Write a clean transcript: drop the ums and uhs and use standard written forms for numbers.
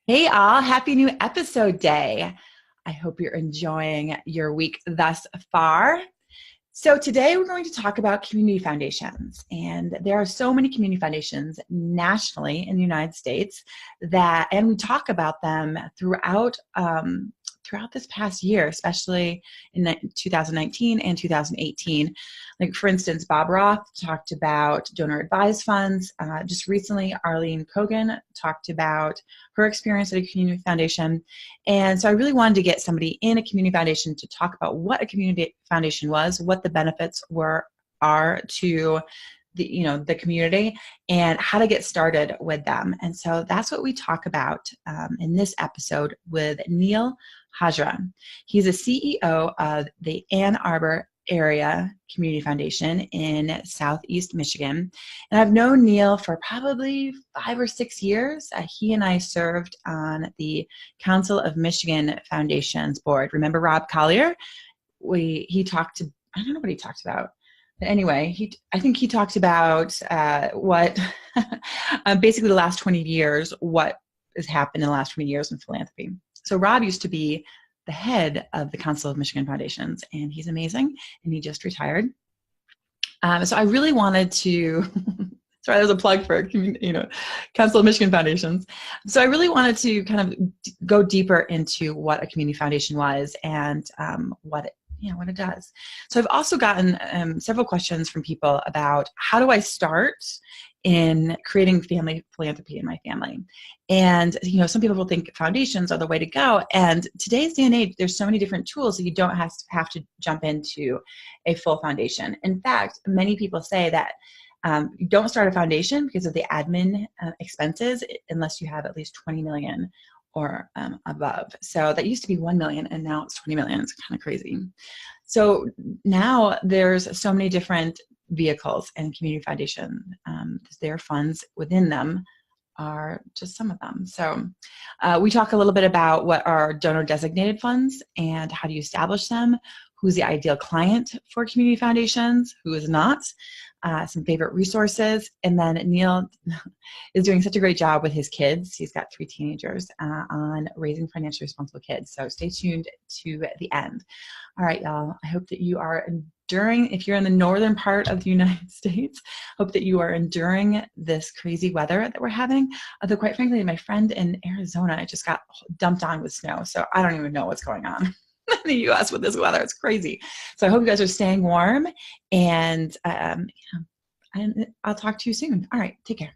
Hey all, happy new episode day. I hope you're enjoying your week thus far. So today we're going to talk about community foundations. And there are so many community foundations nationally in the United States and we talk about them throughout this past year, especially in 2019 and 2018. Like for instance, Bob Roth talked about donor advised funds. Just recently, Arlene Kogan talked about her experience at a community foundation. And so I really wanted to get somebody in a community foundation to talk about what a community foundation was, what the benefits are to the community, and how to get started with them. And so that's what we talk about in this episode with Neel Harja. He's a CEO of the Ann Arbor Area Community Foundation in Southeast Michigan. And I've known Neel for probably 5 or 6 years. He and I served on the Council of Michigan Foundations board. Remember Rob Collier? I don't know what he talked about. But anyway, I think he talked about what basically the last 20 years, what has happened in the last 20 years in philanthropy. So Rob used to be the head of the Council of Michigan Foundations, and he's amazing, and he just retired. So I really wanted to, sorry, there's a plug for, Council of Michigan Foundations. So I really wanted to kind of go deeper into what a community foundation was and what it does. So I've also gotten several questions from people about how do I start in creating family philanthropy in my family. And, some people will think foundations are the way to go. And today's day and age, there's so many different tools that you don't have to jump into a full foundation. In fact, many people say that you don't start a foundation because of the admin expenses unless you have at least 20 million or above. So that used to be 1 million and now it's 20 million. It's kind of crazy. So now there's so many different vehicles and community foundation. Their funds within them are just some of them. So we talk a little bit about what are donor designated funds and how do you establish them, who's the ideal client for community foundations, who is not, some favorite resources. And then Neel is doing such a great job with his kids. He's got 3 teenagers on raising financially responsible kids. So stay tuned to the end. All right, y'all. I hope that you are enduring, if you're in the northern part of the United States, hope that you are enduring this crazy weather that we're having. Although quite frankly, my friend in Arizona just got dumped on with snow. So I don't even know what's going on in the U.S. with this weather. It's crazy. So I hope you guys are staying warm, and I'll talk to you soon. All right, take care.